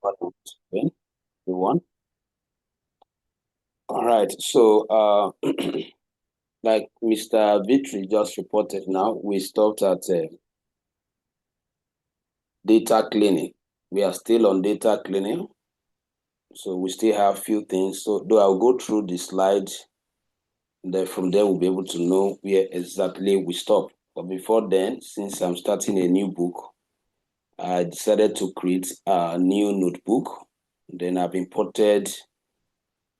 Okay, everyone. All right. So, like Mr. Vitri just reported now, we stopped at data cleaning. We are still on data cleaning. So we still have few things. So though I'll go through the slides, then from there we'll be able to know where exactly we stop. But before then, since I'm starting a new book, I decided to create a new notebook. Then I've imported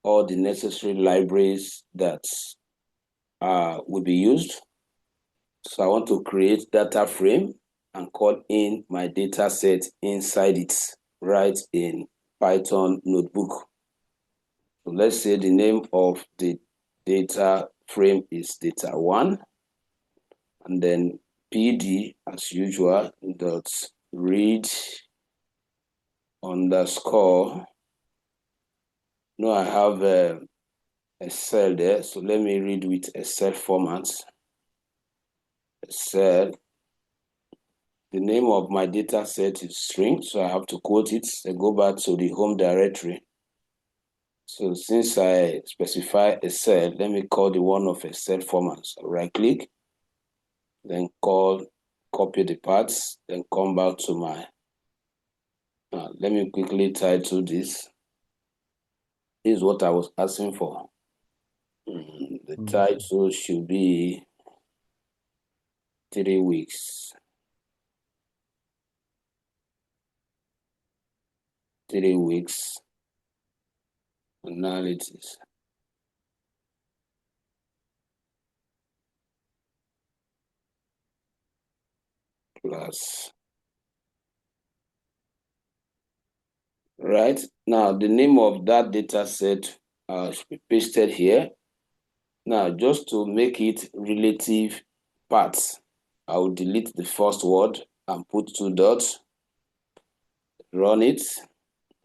all the necessary libraries that will be used. So I want to create data frame and call in my data set inside it, right in Python notebook. So let's say the name of the data frame is data1, and then PD as usual dot read underscore. No, I have a cell there, so let me read with Excel format. Excel. The name of my data set is string, so I have to quote it and go back to the home directory. So since I specify a cell, let me call the one of Excel format. So right click, then copy the parts, then come back to my, let me quickly title this. This is what I was asking for. The title should be 3 weeks. 3 weeks analysis. Plus. Right now, the name of that data set should be pasted here. Now, just to make it relative parts, I will delete the first word and put 2 dots. Run it,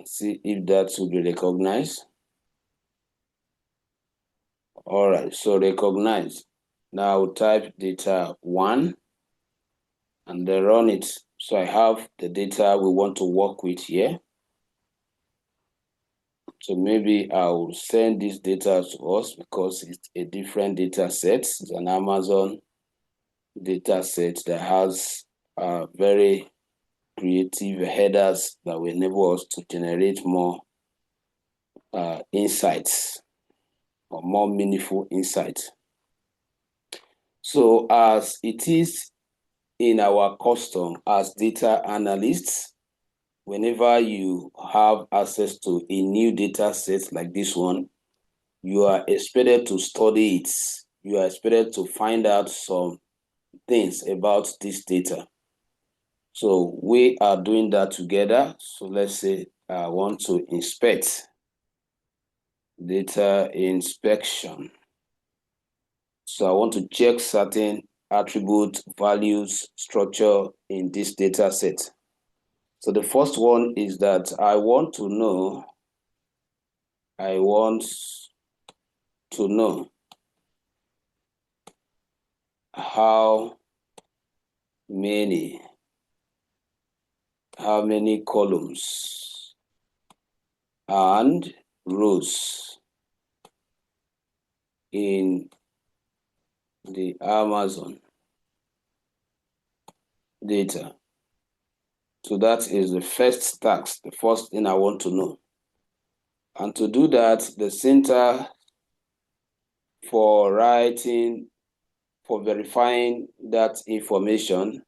see if that will be recognized. All right, so recognize. Now I'll type data1 and then run it. So I have the data we want to work with here. So maybe I'll send this data to us because it's a different data set. It's an Amazon data set that has very creative headers that will enable us to generate more insights or more meaningful insights. So as it is in our custom as data analysts, whenever you have access to a new data set like this one, you are expected to study it. You are expected to find out some things about this data. So we are doing that together. So let's say I want to inspect data inspection. So I want to check certain attribute values structure in this data set. So the first one is that I want to know how many columns and rows in the Amazon data. So that is the first task, the first thing I want to know. And to do that, the center for verifying that information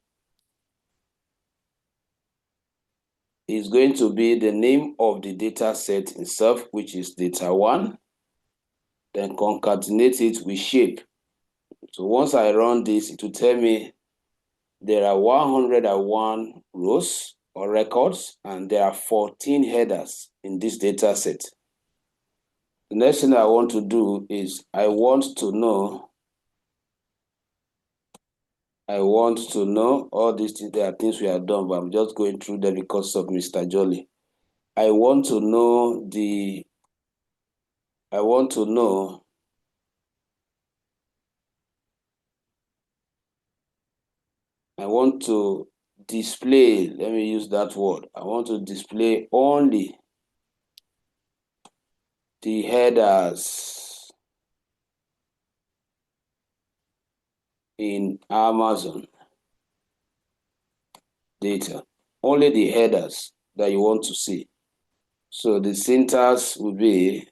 is going to be the name of the data set itself, which is data1, then concatenate it with shape. So once I run this, it will tell me there are 101 rows or records, and there are 14 headers in this data set. The next thing I want to do is I want to know all these things. There are things we have done, but I'm just going through them because of Mr. Jolly. I want to know display, let me use that word. I want to display only the headers in Amazon data, only the headers that you want to see. So the syntax will be,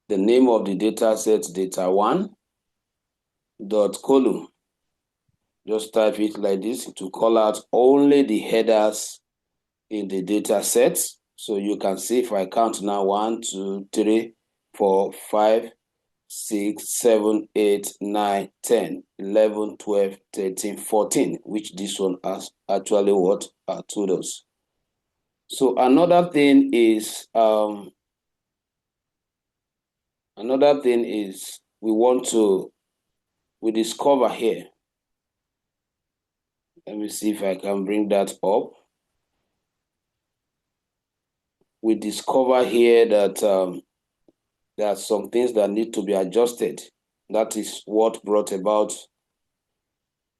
the name of the data set, data1 dot column. Just type it like this to call out only the headers in the data set. So you can see if I count now 1, 2, 3, 4, 5, 6, 7, 8, 9, 10, 11, 12, 13, 14, which this one has actually what told us. So another thing is we discover here. Let me see if I can bring that up. We discover here that there are some things that need to be adjusted. That is what brought about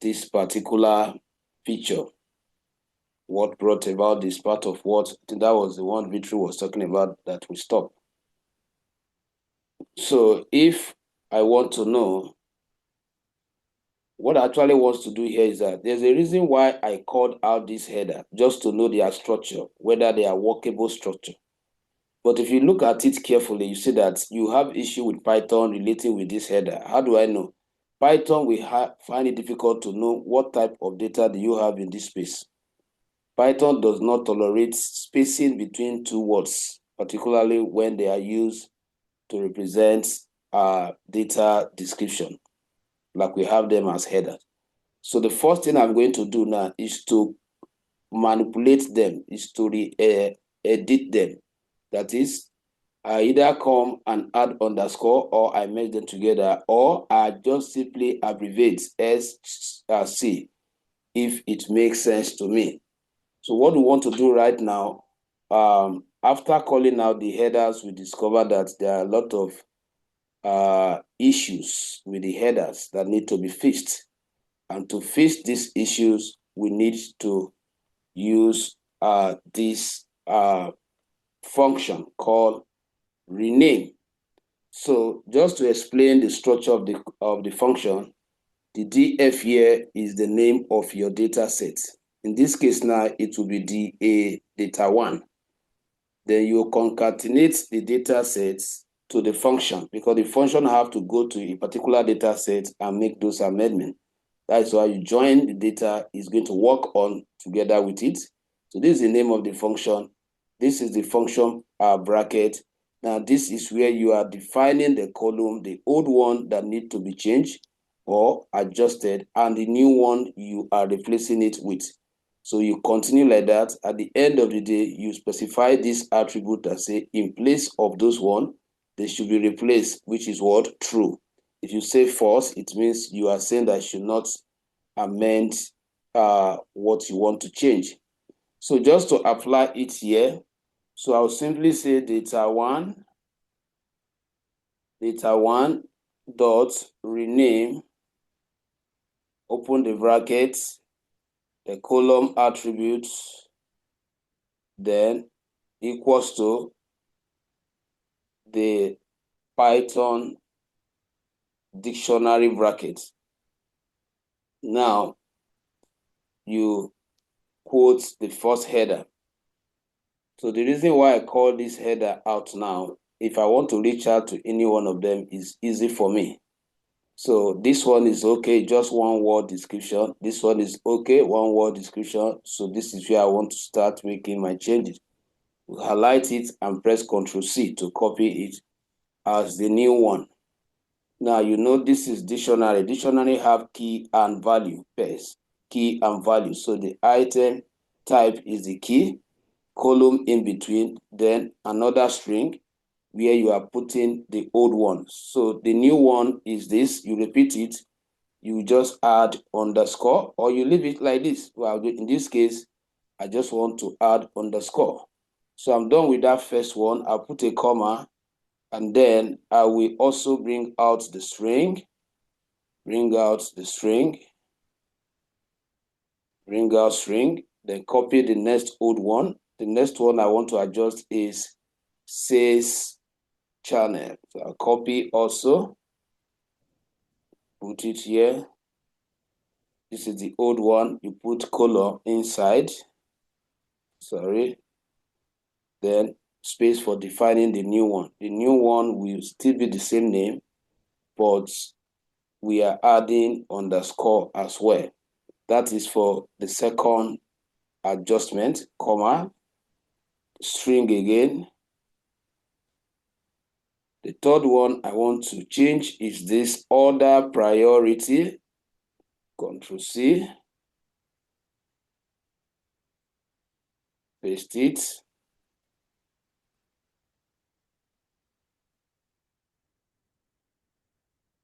this particular feature. What brought about this part of what, I think that was the one Vitri was talking about that we stopped. So if I want to know, what I actually wants to do here is that there's a reason why I called out this header, just to know their structure, whether they are workable structure. But if you look at it carefully, you see that you have issue with Python relating with this header. How do I know? Python will find it difficult to know what type of data do you have in this space. Python does not tolerate spacing between two words, particularly when they are used to represent data description, like we have them as headers. So the first thing I'm going to do now is to manipulate them, is to edit them. That is, I either come and add underscore, or I make them together, or I just simply abbreviate SC if it makes sense to me. So what we want to do right now, after calling out the headers, we discover that there are a lot of issues with the headers that need to be fixed. And to fix these issues, we need to use this function called rename. So just to explain the structure of the function, the df here is the name of your data set. In this case now, it will be data1. Then you concatenate the data sets to the function, because the function have to go to a particular data set and make those amendments. That's why you join the data is going to work on together with it. So this is the name of the function. This is the function bracket. Now this is where you are defining the column, the old one that need to be changed or adjusted, and the new one you are replacing it with. So you continue like that. At the end of the day, you specify this attribute that say in place of those one, they should be replaced, which is what? True. If you say false, it means you are saying that you should not amend what you want to change. So just to apply it here, so I'll simply say data1 dot rename, open the brackets, the column attributes, then equals to the Python dictionary bracket. Now you quote the first header. So the reason why I call this header out now, if I want to reach out to any one of them, is easy for me. So this one is okay, just one word description. This one is okay, one word description. So this is where I want to start making my changes. We'll highlight it and press Ctrl+C to copy it as the new one. Now, you know this is dictionary. Dictionary have key and value pairs, key and value. So the item type is the key, column in between, then another string where you are putting the old one. So the new one is this, you repeat it, you just add underscore, or you leave it like this. Well, in this case, I just want to add underscore. So I'm done with that first one. I'll put a comma, and then I will also bring out the string. bring out the string, bring out string, then copy the next old one. The next one I want to adjust is sales channel. So I'll copy also, put it here. This is the old one. You put color inside. Sorry. Then space for defining the new one. The new one will still be the same name, but we are adding underscore as well. That is for the second adjustment, comma, string again. The third one I want to change is this order priority. Control C. Paste it.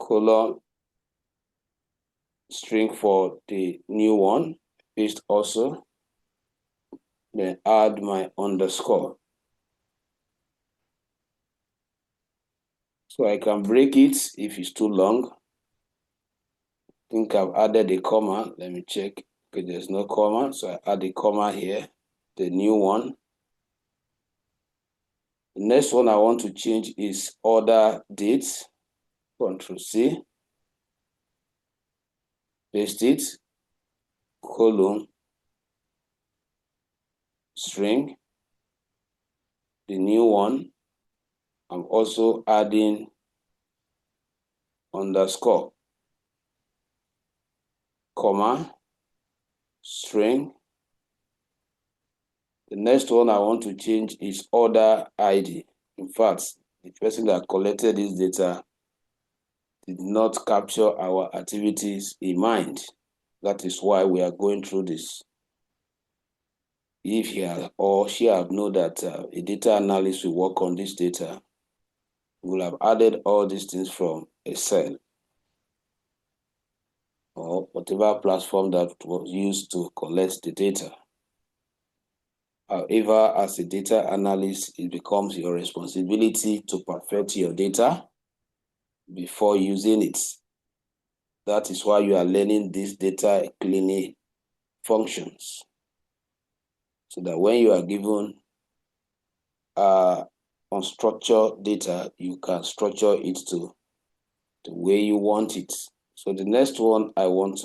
Colon, string for the new one. Paste also. Then add my underscore. So I can break it if it's too long. I think I've added a comma. Let me check. Okay, there's no comma. So I add a comma here. The new one. The next one I want to change is order date. Control C. Paste it. Colon. String. The new one. I'm also adding underscore, comma, string. The next one I want to change is order ID. In fact, the person that collected this data did not capture our activities in mind. That is why we are going through this. If he or she have known that a data analyst will work on this data, we will have added all these things from Excel or whatever platform that was used to collect the data. However, as a data analyst, it becomes your responsibility to perfect your data before using it. That is why you are learning these data cleaning functions, so that when you are given unstructured data, you can structure it to the way you want it. So the next one I want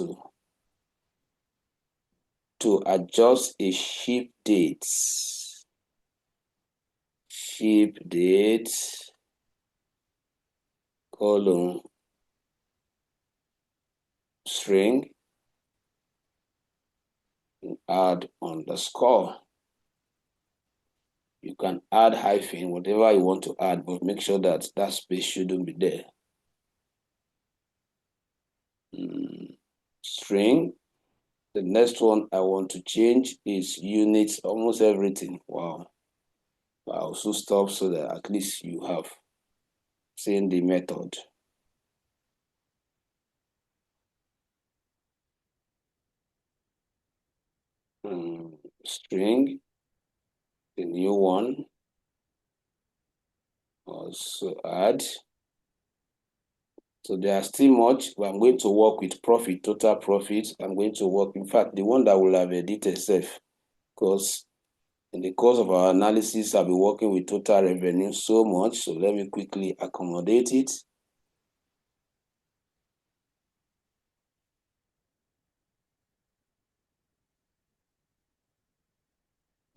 to adjust a ship date. Ship date, colon, string, add underscore. You can add hyphen, whatever you want to add, but make sure that that space shouldn't be there. String. The next one I want to change is units, almost everything. Wow. I'll also stop so that at least you have seen the method. String, the new one, also add. So there are still much, but I'm going to work with profit, total profit. I'm going to work, in fact, the one that will have edited self, because in the course of our analysis, I'll be working with total revenue so much. So let me quickly accommodate it.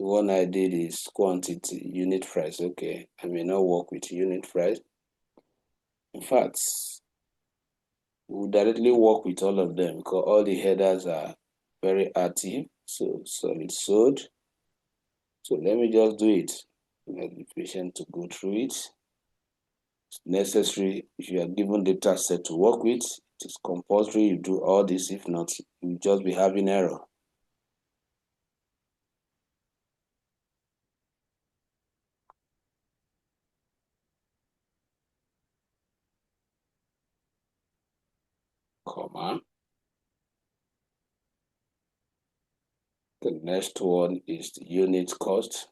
The one I did is quantity, unit price. Okay, I may not work with unit price. In fact, we'll directly work with all of them because all the headers are very active. So solid sold. So let me just do it. Let be patient to go through it. It's necessary. If you are given data set to work with, it is compulsory you do all this. If not, you'll just be having error. Comma. The next one is the unit cost.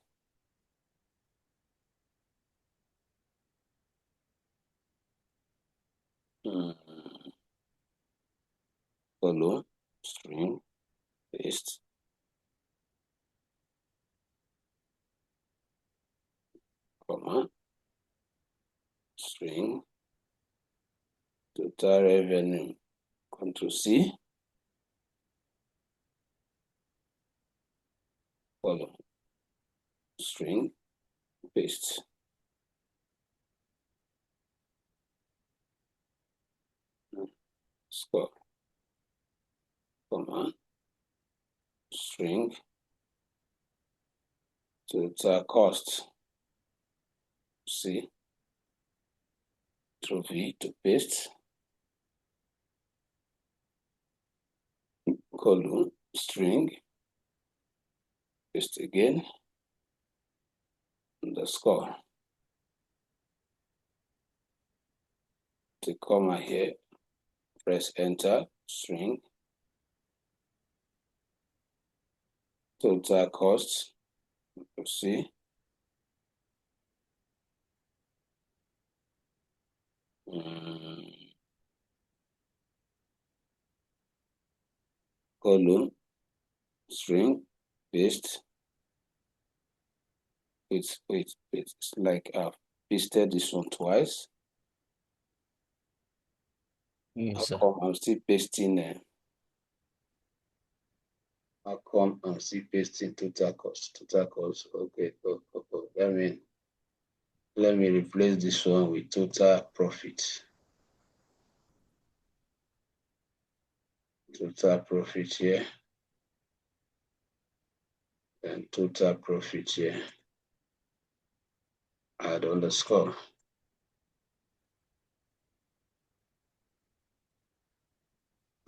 colon, string, paste, comma, string, total revenue, Ctrl C, colon, string, paste. Score, comma, string, total cost, C, Ctrl V to paste, colon, string, paste again, underscore. The comma here, press enter, string, total cost, C, colon, string, paste. It's like I've pasted this one twice. Yes, sir. I'm still pasting I'll come and see pasting total cost. Okay. Let me replace this one with total profit. Total profit here. And total profit here. Add underscore.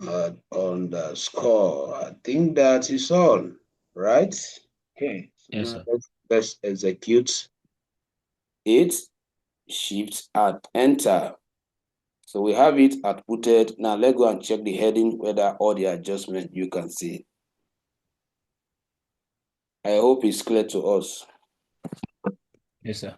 Add underscore. I think that is all, right? Okay. So Yes, now sir. let's execute it. Shift at enter. So we have it outputted. Now let's go and check the heading whether all the adjustment you can see. I hope it's clear to us. Yes, sir.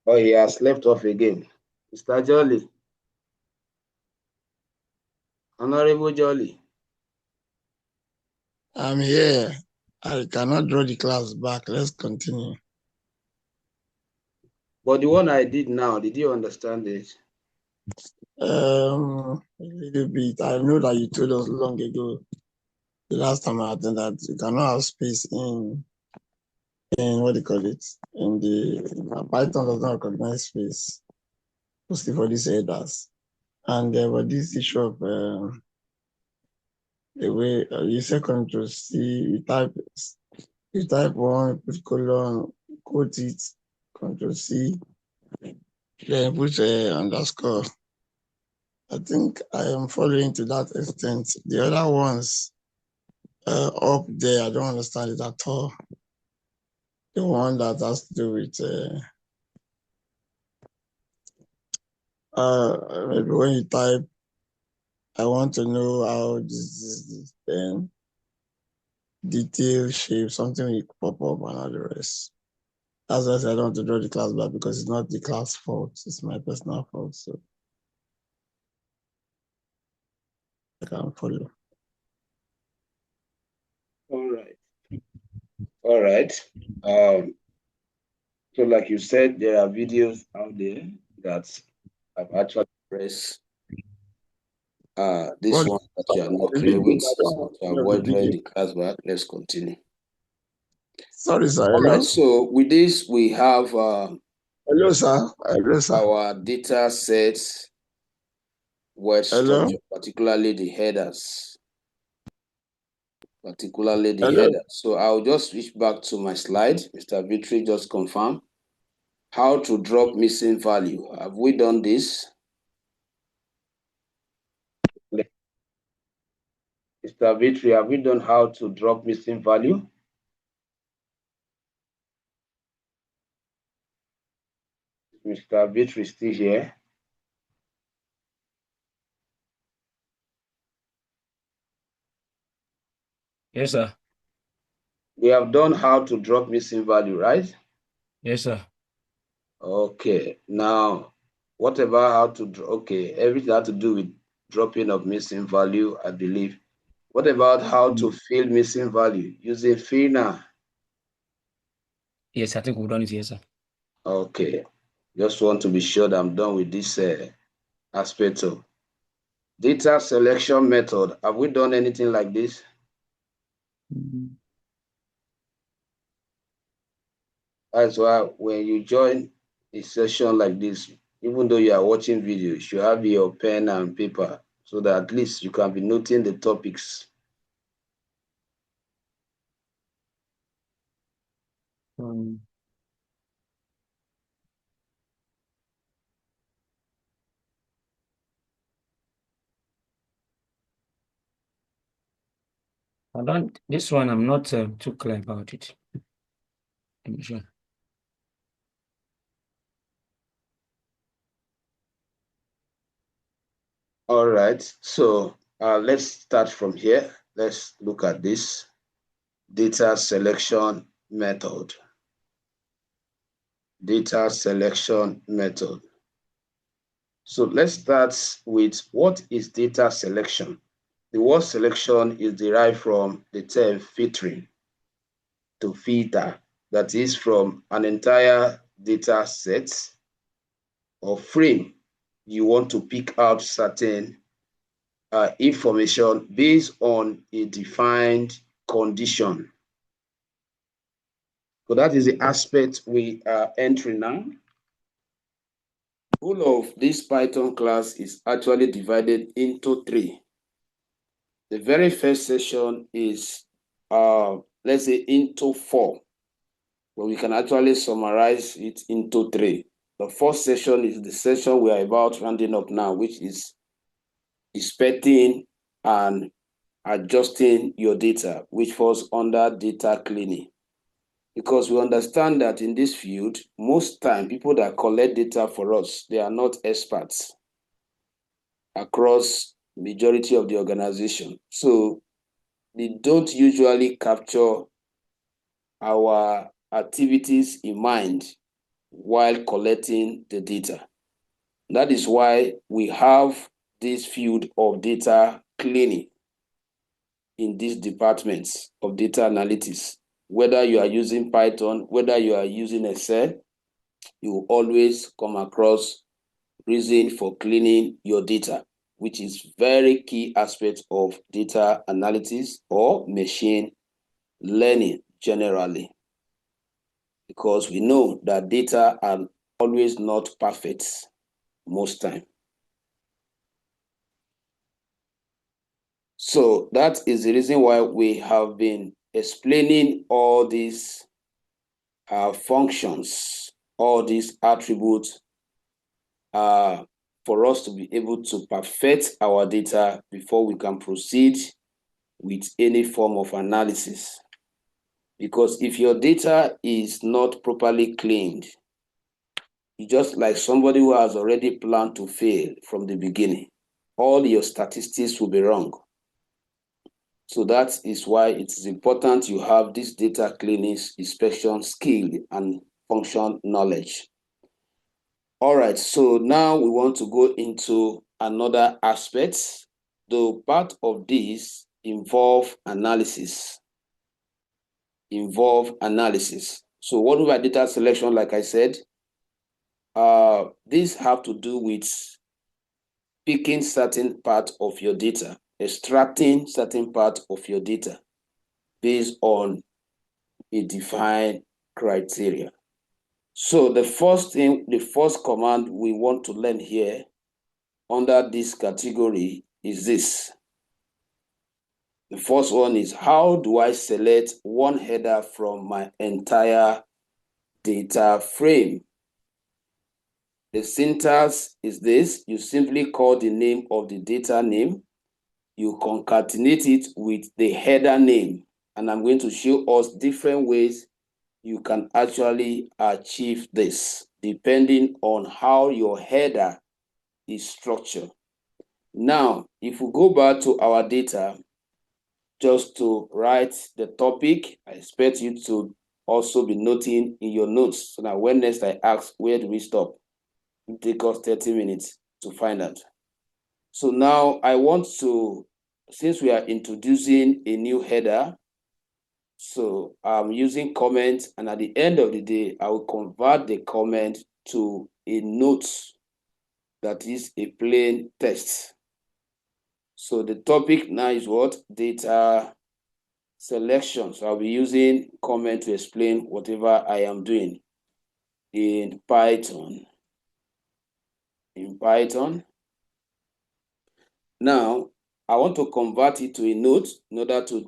Oh, he has left off again. Mr. Jolly. Honorable Jolly. I'm here. I cannot draw the class back. Let's continue. But the one I did now, did you understand it? A little bit. I know that you told us long ago, the last time I attended, that you cannot have space in what do you call it? In the Python does not recognize space, mostly for these headers. And there was this issue of the way you say Control C, you type one, put colon, quote it, Control C, then put underscore. I think I am following to that extent. The other ones up there, I don't understand it at all. The one that has to do with maybe when you type, I want to know how this then detail shape, something will pop up and all the rest. That's why I said I don't want to draw the class back because it's not the class fault, it's my personal fault. So I can follow. All right. All right. So like you said, there are videos out there that I've actually pressed this What one that you are not the clear video? with. I So don't to know the avoid drawing video. the class back, let's continue. Sorry, sir. All Hello? right. So with this, we have Hello, sir. Hello, sir. our data sets, word Hello? structure, particularly the headers. Hello? So I'll just switch back to my slide. Mr. Victory just confirm how to drop missing value. Have we done this? Mr. Victory, have we done how to drop missing value? Mr. Victory still here? Yes, sir. We have done how to drop missing value, right? Yes, sir. Okay, now what about how to draw? Okay, everything has to do with dropping of missing value, I believe. What about how to fill missing value using FINA? Yes, I think we've done it here, sir. Okay, just want to be sure that I'm done with this aspect of data selection method. Have we done anything like this? That's why when you join a session like this, even though you are watching video, you should have your pen and paper so that at least you can be noting the topics. This one, I'm not too clear about it. I'm sure. All right, so let's start from here. Let's look at this data selection method. Data selection method. So let's start with what is data selection? The word selection is derived from the term filtering, to filter, that is from an entire data set or frame. You want to pick out certain information based on a defined condition. So that is the aspect we are entering now. Whole of this Python class is actually divided into three. The very first session is, let's say, into four, but we can actually summarize it into three. The first session is the session we are about rounding up now, which is inspecting and adjusting your data, which falls under data cleaning. Because we understand that in this field, most time people that collect data for us, they are not experts across majority of the organization. So they don't usually capture our activities in mind while collecting the data. That is why we have this field of data cleaning in these departments of data analytics. Whether you are using Python, whether you are using Excel, you will always come across reason for cleaning your data, which is very key aspect of data analytics or machine learning generally, because we know that data are always not perfect most time. So that is the reason why we have been explaining all these functions, all these attributes for us to be able to perfect our data before we can proceed with any form of analysis. Because if your data is not properly cleaned, it's just like somebody who has already planned to fail from the beginning. All your statistics will be wrong. So that is why it is important you have this data cleaning inspection skill and function knowledge. All right, so now we want to go into another aspect. Though part of this involve analysis. So what about data selection, like I said, these have to do with picking certain part of your data, extracting certain part of your data based on a defined criteria. So the first command we want to learn here under this category is this. The first one is, how do I select one header from my entire data frame? The syntax is this. You simply call the name of the data name. You concatenate it with the header name. And I'm going to show us different ways you can actually achieve this, depending on how your header is structured. Now, if we go back to our data, just to write the topic, I expect you to also be noting in your notes so that when next I ask, where do we stop? It take us 30 minutes to find out. So now I want to, since we are introducing a new header, so I'm using comment, and at the end of the day, I will convert the comment to a note that is a plain text. So the topic now is what? Data selection. So I'll be using comment to explain whatever I am doing in Python. Now, I want to convert it to a note in order to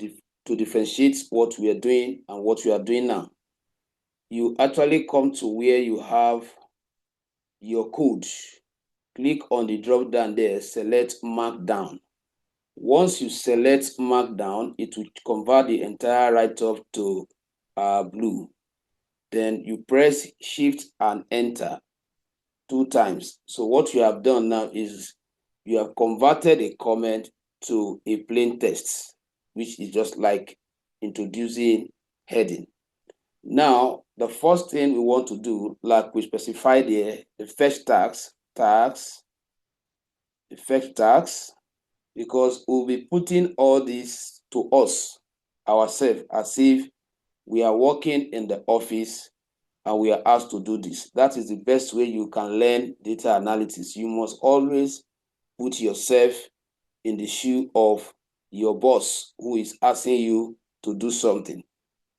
differentiate what we are doing and what we are doing now. You actually come to where you have your code. Click on the drop down there, select Markdown. Once you select Markdown, it will convert the entire write-up to blue. Then you press Shift and Enter 2 times. So what you have done now is you have converted a comment to a plain text, which is just like introducing heading. Now, the first thing we want to do, like we specified there, the fetch tags, the fetch tags, because we'll be putting all this to us, ourselves, as if we are working in the office and we are asked to do this. That is the best way you can learn data analysis. You must always put yourself in the shoe of your boss who is asking you to do something.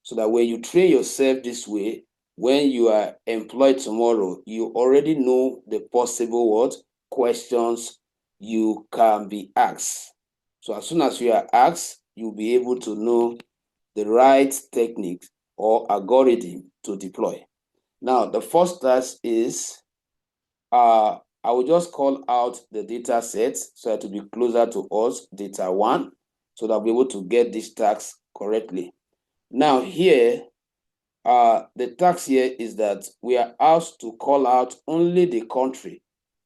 So that when you train yourself this way, when you are employed tomorrow, you already know the possible questions you can be asked. So as soon as you are asked, you'll be able to know the right technique or algorithm to deploy. Now, the first task is, I will just call out the data set so it will be closer to us, data 1, so that we'll be able to get this task correctly. Now here, the task here is that we are asked to call out only the country,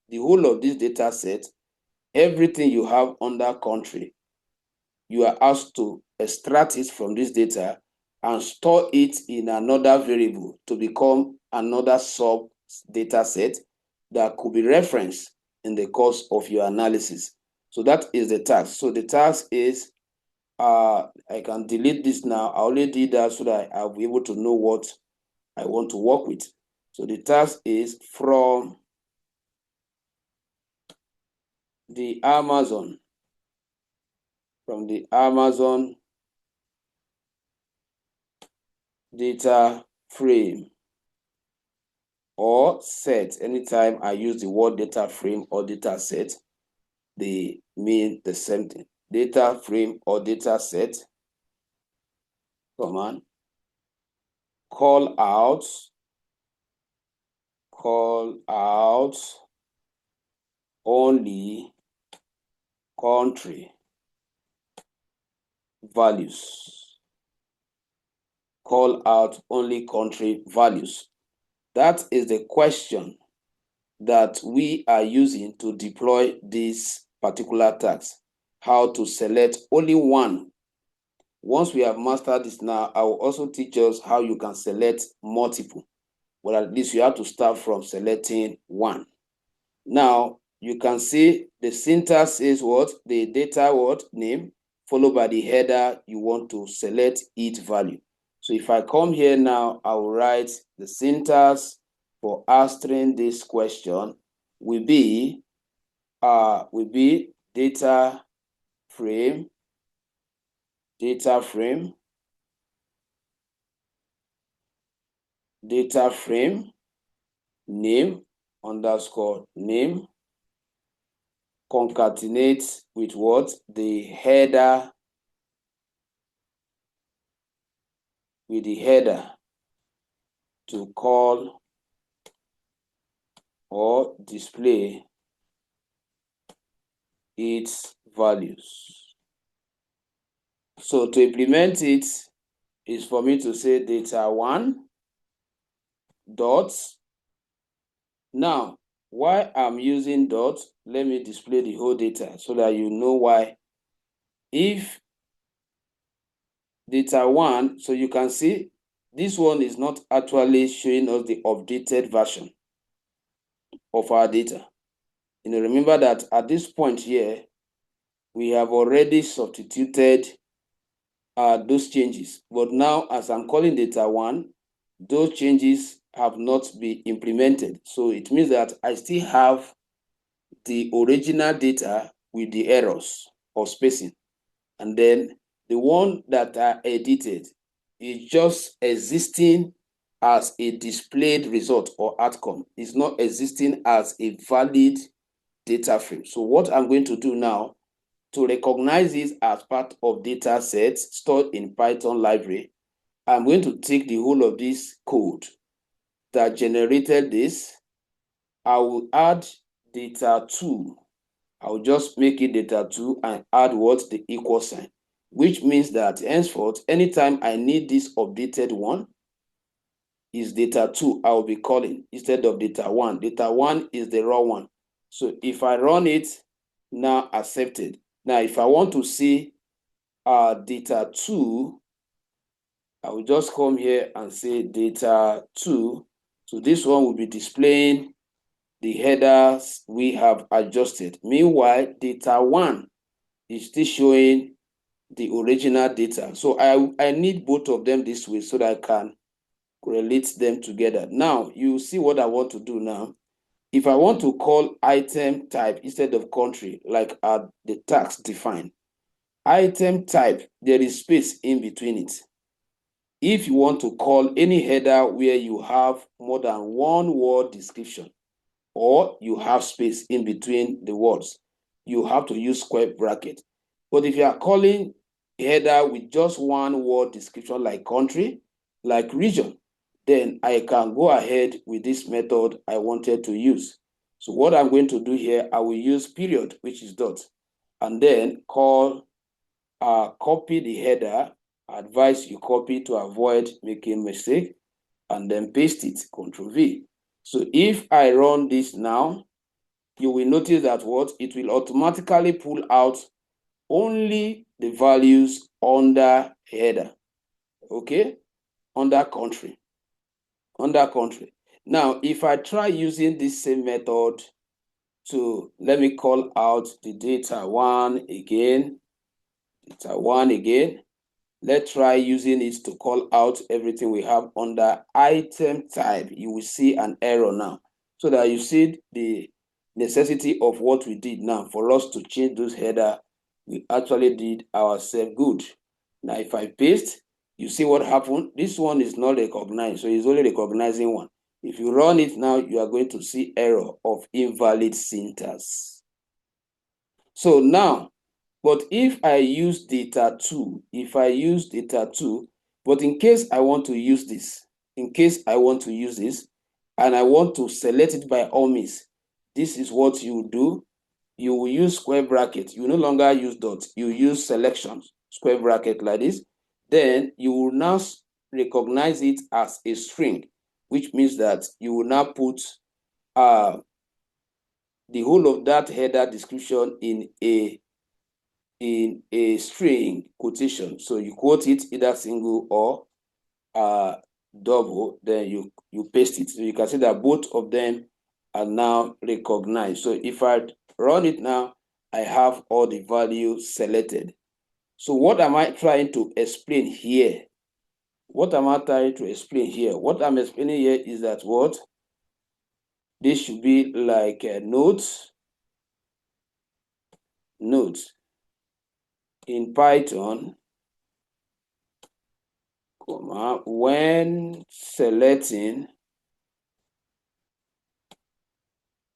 the whole of this data set, everything you have under country. You are asked to extract it from this data and store it in another variable to become another sub data set that could be referenced in the course of your analysis. So that is the task. So the task is, I can delete this now. I only did that so that I'll be able to know what I want to work with. So the task is from the Amazon data frame or set. Anytime I use the word data frame or data set, they mean the same thing. Data frame or data set, command, call out only country values. Call out only country values. That is the question that we are using to deploy this particular task. How to select only one. Once we have mastered this now, I will also teach us how you can select multiple. But at least you have to start from selecting one. Now, you can see the syntax is what? The data name, followed by the header you want to select each value. So if I come here now, I will write the syntax for answering this question will be data frame name underscore name concatenate with what? The header, with the header to call or display its values. So to implement it is for me to say data 1 dot. Now, why I'm using dot, let me display the whole data so that you know why. If data 1, so you can see this one is not actually showing us the updated version of our data. Remember that at this point here, we have already substituted those changes. But now, as I'm calling data 1, those changes have not been implemented. So it means that I still have the original data with the errors of spacing. And then the one that I edited is just existing as a displayed result or outcome. It's not existing as a valid data frame. So what I'm going to do now to recognize this as part of data sets stored in Python library, I'm going to take the whole of this code that generated this. I will add data 2. I will just make it data 2 and add what? The equal sign, which means that henceforth, anytime I need this updated one, is data 2 I will be calling instead of data 1. Data 1 is the raw one. So if I run it, now accepted. Now, if I want to see data 2, I will just come here and say data 2. So this one will be displaying the headers we have adjusted. Meanwhile, data 1 is still showing the original data. So I need both of them this way so that I can relate them together. Now, you see what I want to do now. If I want to call item type instead of country, like the tags define, item type, there is space in between it. If you want to call any header where you have more than one word description, or you have space in between the words, you have to use square bracket. But if you are calling a header with just one word description like country, like region, then I can go ahead with this method I wanted to use. So what I'm going to do here, I will use period, which is dot, and then call copy the header. Advise you copy to avoid making mistake, and then paste it, Control V. So if I run this now, you will notice that what? It will automatically pull out only the values under header, okay? Under country. Now, if I try using this same method to, let me call out the data 1 again, Let's try using it to call out everything we have under item type. You will see an error now. So that you see the necessity of what we did now. For us to change those header, we actually did ourselves good. Now, if I paste, you see what happened? This one is not recognized, so it's only recognizing one. If you run it now, you are going to see error of invalid syntax. So now, but if I use data 2, but in case I want to use this, and I want to select it by all means, this is what you do. You will use square bracket. You no longer use dot. You use selection, square bracket like this. Then you will now recognize it as a string, which means that you will now put the whole of that header description in a string quotation. So you quote it either single or double, then you paste it. So you can see that both of them are now recognized. So if I run it now, I have all the values selected. So what am I trying to explain here? What I'm explaining here is that what? This should be like a notes in Python, when selecting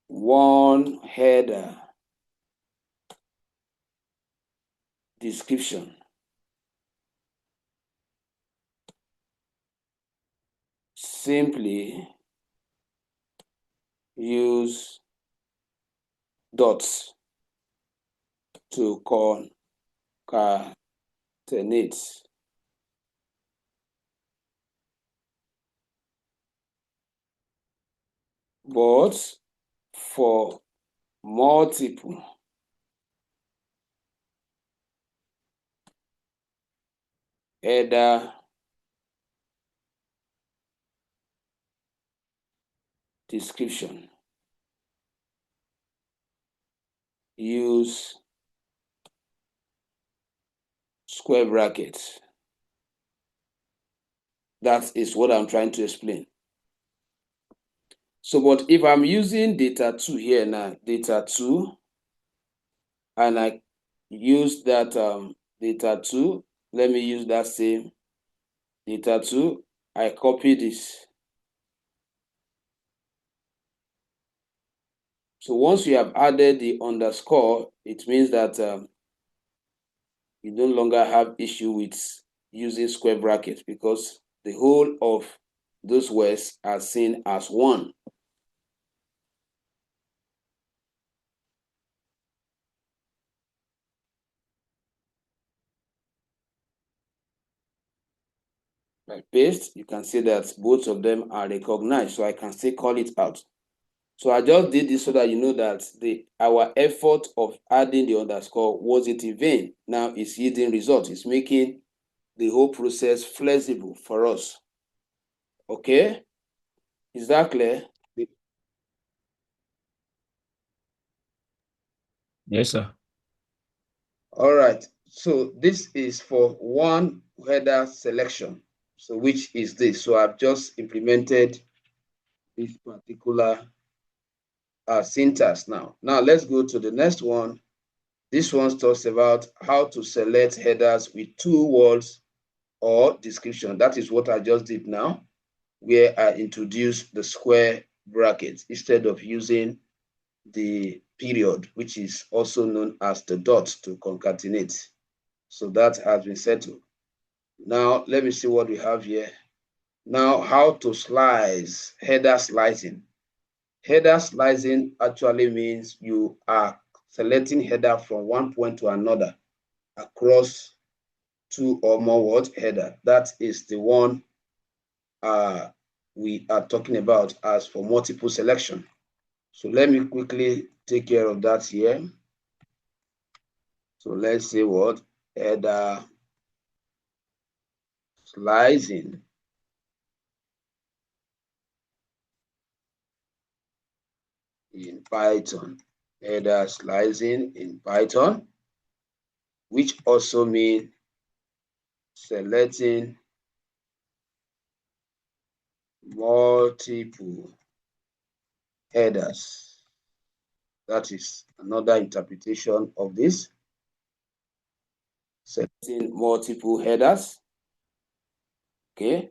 one header description, simply use dots to concatenate. But for multiple header description. Use square brackets. That is what I'm trying to explain. So, but if I'm using data 2 here now, data 2, and I use that data 2, let me use that same data 2, I copy this. So once you have added the underscore, it means that you no longer have issue with using square brackets because the whole of those words are seen as one. By paste, you can see that both of them are recognized, so I can still call it out. So I just did this so that you know that our effort of adding the underscore wasn't in vain. Now it's yielding results. It's making the whole process flexible for us. Okay? Is that clear? Yes, sir. All right. So this is for one header selection. So which is this? So I've just implemented this particular syntax now. Now let's go to the next one. This one talks about how to select headers with 2 words or description. That is what I just did now, where I introduced the square brackets instead of using the period, which is also known as the dot to concatenate. So that has been settled. Now, let me see what we have here. Now, how to slice, header slicing. Header slicing actually means you are selecting header from one point to another across 2 or more word header. That is the one we are talking about as for multiple selection. So let me quickly take care of that here. So let's say what? Header slicing. In Python. Header slicing in Python, which also means selecting multiple headers. That is another interpretation of this. Selecting multiple headers. Okay.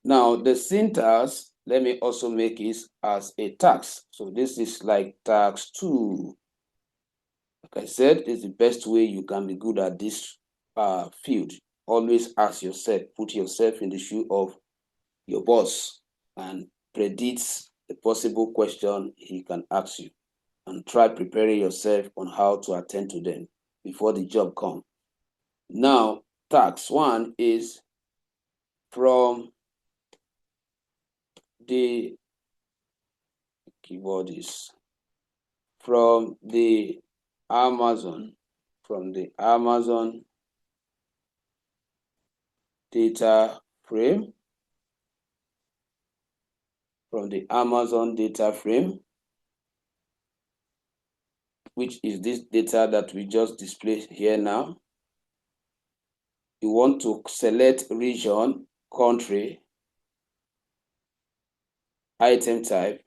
Now the syntax, let me also make it as a task. So this is like task 2. Like I said, it's the best way you can be good at this field. Always ask yourself, put yourself in the shoe of your boss and predict the possible question he can ask you, and try preparing yourself on how to attend to them before the job comes. Now, task 1 is from the keyboard is from the Amazon data frame, which is this data that we just displayed here now. You want to select region, country, item type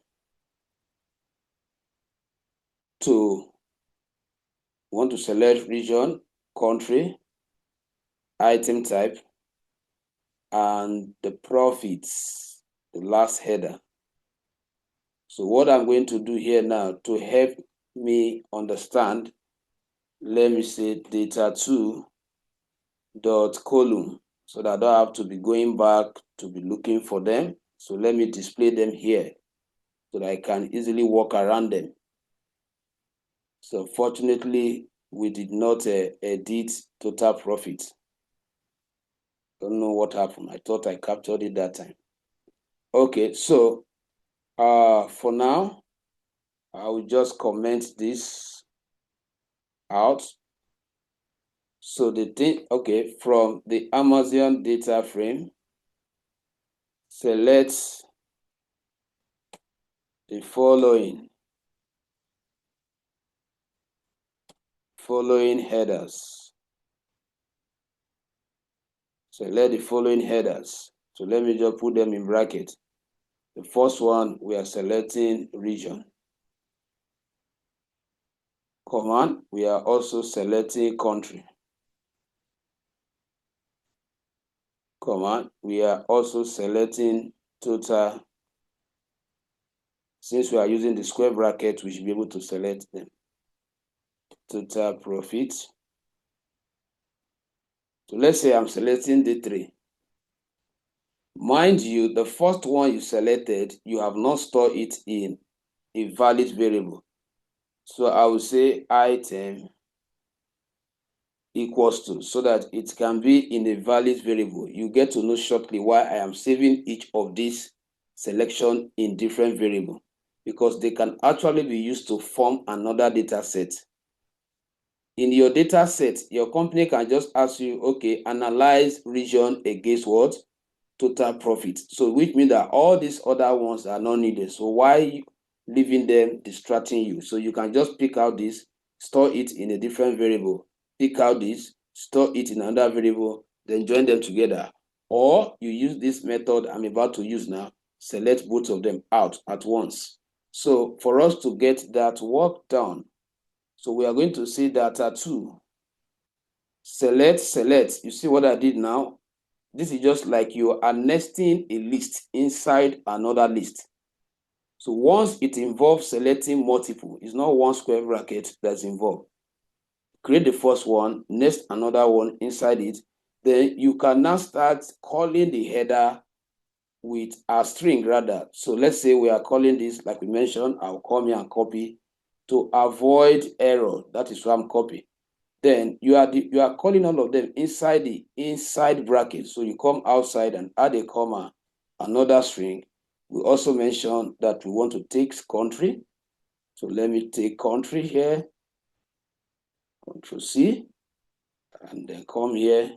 want to select region, country, item type, and the profits, the last header. So what I'm going to do here now to help me understand, let me say data2 dot column, so that I don't have to be going back to be looking for them. So let me display them here so that I can easily walk around them. So fortunately, we did not edit total profit. Don't know what happened. I thought I captured it that time. Okay, so for now, I will just comment this out. So the thing, okay, from the Amazon data frame, select the following headers. Select the following headers. So let me just put them in bracket. The first one, we are selecting region. Command, we are also selecting country. Command, we are also selecting total. Since we are using the square bracket, we should be able to select them. Total profit. So let's say I'm selecting the 3. Mind you, the first one you selected, you have not stored it in a valid variable. So I will say item equals to, so that it can be in a valid variable. You get to know shortly why I am saving each of these selection in different variable, because they can actually be used to form another data set. In your data set, your company can just ask you, okay, analyze region against what? Total profit. So which means that all these other ones are not needed. So why leaving them distracting you? So you can just pick out this, store it in a different variable, pick out this, store it in another variable, then join them together. Or you use this method I'm about to use now, select both of them out at once. So for us to get that work done, so we are going to see data 2. Select. You see what I did now? This is just like you are nesting a list inside another list. So once it involves selecting multiple, it's not one square bracket that's involved. Create the first one, nest another one inside it. Then you can now start calling the header with a string rather. So let's say we are calling this, like we mentioned, I'll come here and copy to avoid error. That is why I'm copying. Then you are calling all of them inside the inside bracket. So you come outside and add a comma, another string. We also mentioned that we want to take country. So let me take country here, Control C, and then come here,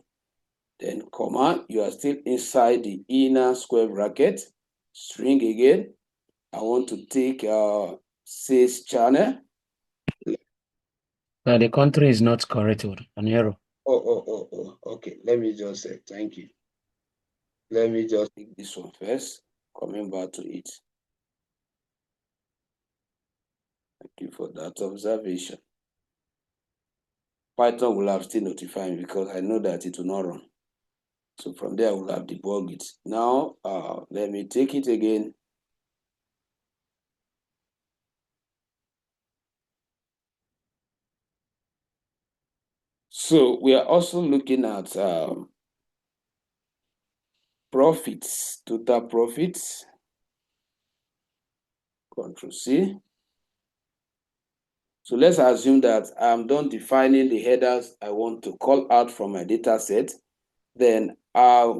then comma. You are still inside the inner square bracket, string again. I want to take sales channel. The country is not correct, an error. Okay. Let me just say thank you. Let me just take this one first, coming back to it. Thank you for that observation. Python will have still notified me because I know that it will not run. So from there, I will have debugged it. Now, let me take it again. So we are also looking at profits, total profits. Control C. So let's assume that I'm done defining the headers I want to call out from my data set. Then I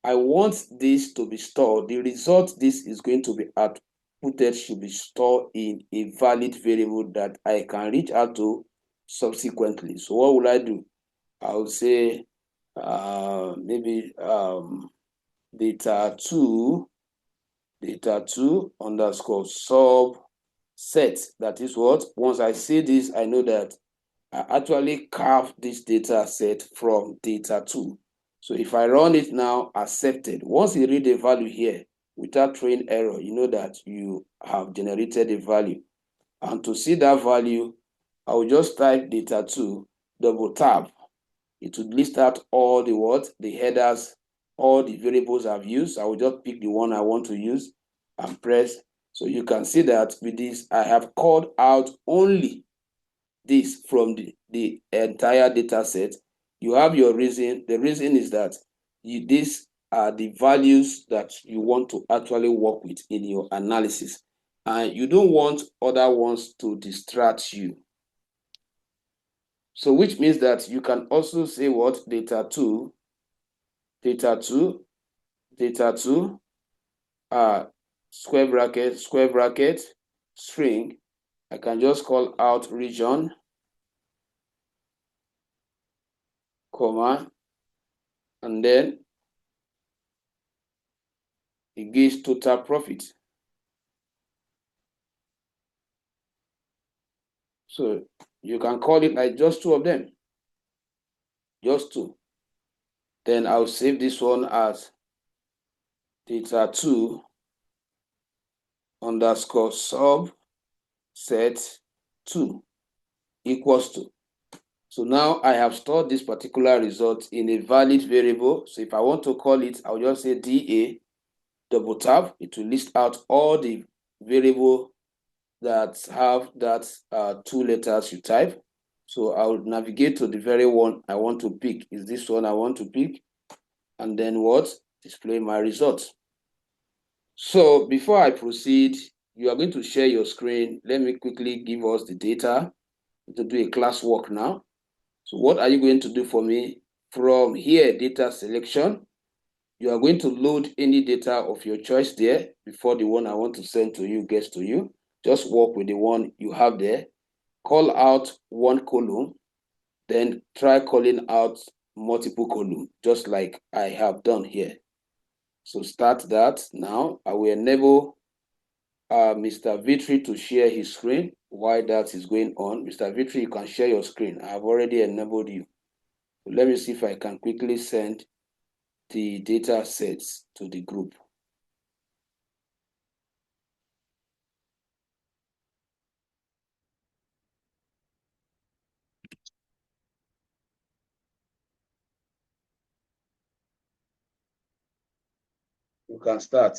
want this to be stored. The result this is going to be outputted should be stored in a valid variable that I can reach out to subsequently. So what will I do? I'll say maybe data 2 underscore subset. That is what? Once I see this, I know that I actually carved this data set from data 2. So if I run it now, accepted. Once you read the value here, without throwing error, you know that you have generated a value. And to see that value, I will just type data 2, double tap. It would list out all the what? The headers, all the variables I've used. I will just pick the one I want to use and press. So you can see that with this, I have called out only this from the entire data set. You have your reason. The reason is that these are the values that you want to actually work with in your analysis. And you don't want other ones to distract you. So which means that you can also say what? Data 2, square bracket, string. I can just call out region, comma, and then it gives total profit. So you can call it like just two of them. Just two. Then I'll save this one as data2 underscore sub set 2 equals to. So now I have stored this particular result in a valid variable. So if I want to call it, I'll just say DA, double tap. It will list out all the variable that have that 2 letters you type. So I'll navigate to the very one I want to pick. Is this one I want to pick? And then what? Display my results. So before I proceed, you are going to share your screen. Let me quickly give us the data to do a classwork now. So what are you going to do for me? From here, data selection, you are going to load any data of your choice there before the one I want to send to you gets to you. Just work with the one you have there. Call out one column, then try calling out multiple columns, just like I have done here. So start that now. I will enable Mr. Vitri to share his screen while that is going on. Mr. Vitri, you can share your screen. I have already enabled you. So let me see if I can quickly send the data sets to the group. You can start.